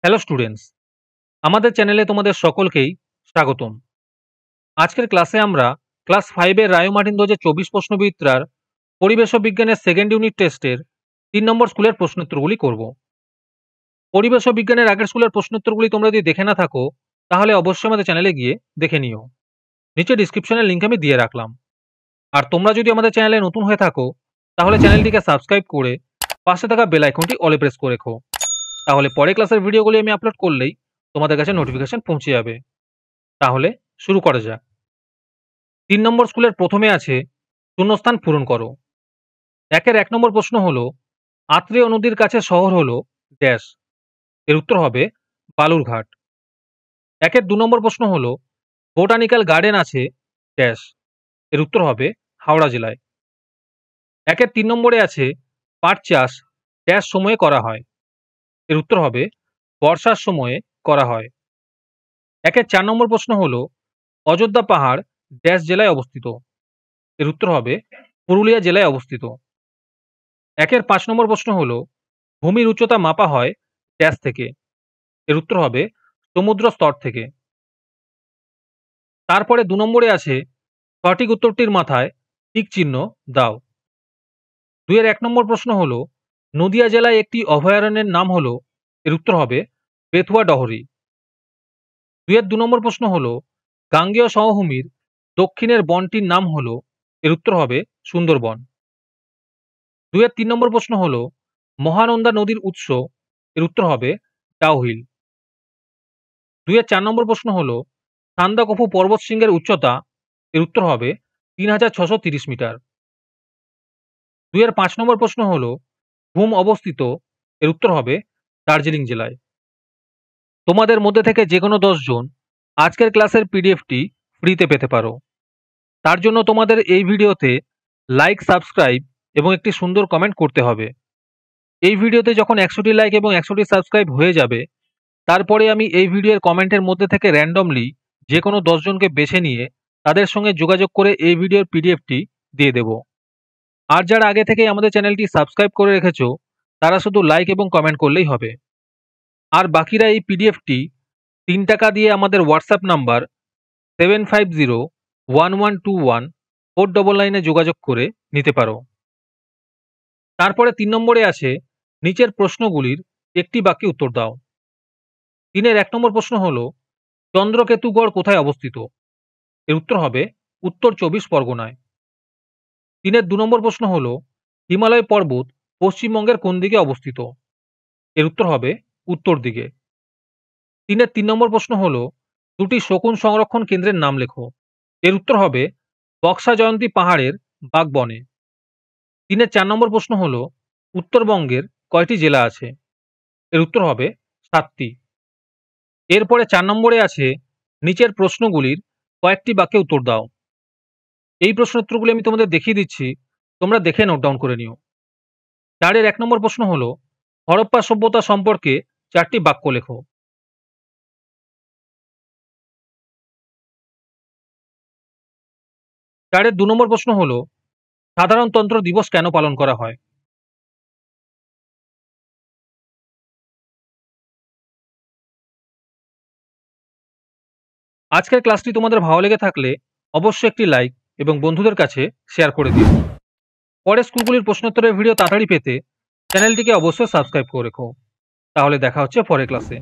Hello students, আমাদের চ্যানেলে তোমাদের সকলকেই স্বাগতম। আজকের ক্লাসে আমরা ক্লাস 5 এর রায় মার্টিন 2024 প্রশ্নবিদ্যার পরিবেশ ও বিজ্ঞানের সেকেন্ড ইউনিট টেস্টের 3 নম্বর স্কুলের প্রশ্নোত্তরগুলি করব। পরিবেশ ও বিজ্ঞানের আগের স্কুলের প্রশ্নোত্তরগুলি তোমরা যদি দেখে না থাকো তাহলে অবশ্যই আমাদের চ্যানেলে গিয়ে দেখে নিও। নিচে ডিসক্রিপশনের লিংক আমি দিয়ে রাখলাম। আর তোমরা যদি আমাদের চ্যানেলে নতুন হয়ে থাকো তাহলে চ্যানেলটিকে সাবস্ক্রাইব করে পাশে থাকা বেল আইকনটি অলে প্রেস করে রেখো। তাহলে পরে ক্লাসের ভিডিওগুলি আমি আপলোড করলেই তোমাদের কাছে নোটিফিকেশন পৌঁছে যাবে। তাহলে শুরু করা যাক। 3 নম্বর স্কুলের প্রথমে আছে শূন্যস্থান পূরণ করো। একের 1 নম্বর প্রশ্ন হলো আত্রেয় নদীর কাছে শহর হলো ড্যাশ। এর উত্তর হবে বালুরঘাট। একের 2 নম্বর প্রশ্ন হলো বোটানিক্যাল গার্ডেন আছে ড্যাশ। এর উত্তর হবে হাওড়া জেলায়। একের 3 নম্বরে আছে পাট চাষ ড্যাশ সময়ে করা হয়। এর উত্তর হবে বর্ষার সময়ে করা হয়। একের 4 নম্বর প্রশ্ন হলো অযোধ্যা পাহাড় ড্যাশ জেলায় অবস্থিত। এর উত্তর হবে পুরুলিয়া জেলায় অবস্থিত। একের 5 নম্বর প্রশ্ন হলো ভূমির উচ্চতা মাপা হয় ড্যাশ থেকে। এর উত্তর হবে সমুদ্র স্তর থেকে। তারপরে 2 নম্বরে আছে সঠিক উত্তরটির মাথায় টিক চিহ্ন দাও। 2 এর 1 নম্বর প্রশ্ন হলো নদিয়া জেলায় একটি অভয়ারণ্যের নাম হলো। এর উত্তর হবে বেথুয়া ডহরি। 2 এর 2 নম্বর প্রশ্ন হলো গাঙ্গেয় সমভূমির দক্ষিণের বনটির নাম হলো। এর উত্তর হবে সুন্দরবন। 2 এর 3 নম্বর প্রশ্ন হলো মহানন্দা নদীর উৎস। এর উত্তর হবে ডাউহিল। 2 এর 4 নম্বর প্রশ্ন হলো সান্দাকফু পর্বত শৃঙ্গের উচ্চতা। এর উত্তর হবে 3630 মিটার। 2 এর 5 নম্বর প্রশ্ন হলো ঘুম অবস্থিত। এর উত্তর হবে দার্জিলিং জেলায়। তোমাদের মধ্যে থেকে যে কোনো 10 জন আজকের ক্লাসের পিডিএফটি ফ্রিতে পেতে পারো। তার জন্য তোমাদের এই ভিডিওতে লাইক, সাবস্ক্রাইব এবং একটি সুন্দর কমেন্ট করতে হবে। এই ভিডিওতে যখন 100টি লাইক এবং 100টি সাবস্ক্রাইব হয়ে যাবে তারপরে আমি এই ভিডিওর কমেন্টের মধ্যে থেকে র্যান্ডমলি যে কোনো 10 জনকে বেছে নিয়ে তাদের সঙ্গে যোগাযোগ করে এই ভিডিওর পিডিএফটি দিয়ে দেব। আর যারা আগে থেকেই আমাদের চ্যানেলটি সাবস্ক্রাইব করে রেখেছো তারা শুধু লাইক এবং কমেন্ট করলেই হবে। আর বাকিরা এই পিডিএফটি 3 টাকা দিয়ে আমাদের হোয়াটসঅ্যাপ নাম্বার 7501121499 যোগাযোগ করে নিতে পারো। তারপরে 3 নম্বরে আছে নিচের প্রশ্নগুলির একটি বাক্যে উত্তর দাও। 3 এর 1 নম্বর প্রশ্ন হলো চন্দ্রকেতুগড় কোথায় অবস্থিত। এর উত্তর হবে উত্তর 24 পরগনায়। 3 এর 2 নম্বর প্রশ্ন হলো হিমালয় পর্বত পশ্চিমবঙ্গের কোন দিকে অবস্থিত। এর উত্তর হবে উত্তর দিকে। 3 এর 3 নম্বর প্রশ্ন হলো দুটি শকুন সংরক্ষণ কেন্দ্রের নাম লেখো। এর উত্তর হবে বক্সা জয়ন্তী পাহাড়ের বাগবনে। 3 এর 4 নম্বর প্রশ্ন হলো উত্তরবঙ্গের কয়টি জেলা আছে। এর উত্তর হবে 7টি। এরপরে 4 নম্বরে আছে নিচের প্রশ্নগুলির কয়েকটি বাক্যে উত্তর দাও। এই প্রশ্নোত্তরগুলি আমি তোমাদের দেখিয়ে দিচ্ছি, তোমরা দেখে নোট ডাউন করে নিও। 4 এর 1 নম্বর প্রশ্ন হলো হরপ্পা সভ্যতা সম্পর্কে 4টি বাক্য লেখো। 4 এর 2 নম্বর প্রশ্ন হলো সাধারণতন্ত্র দিবস কেন পালন করা হয়। আজকের ক্লাসটি তোমাদের ভালো লেগে থাকলে অবশ্যই একটি লাইক এবং বন্ধুদের কাছে শেয়ার করে দিও। পরের স্কুলগুলির প্রশ্নোত্তরের ভিডিও তাড়াতাড়ি পেতে চ্যানেলটিকে অবশ্যই সাবস্ক্রাইব করে রেখো। তাহলে দেখা হচ্ছে পরের ক্লাসে।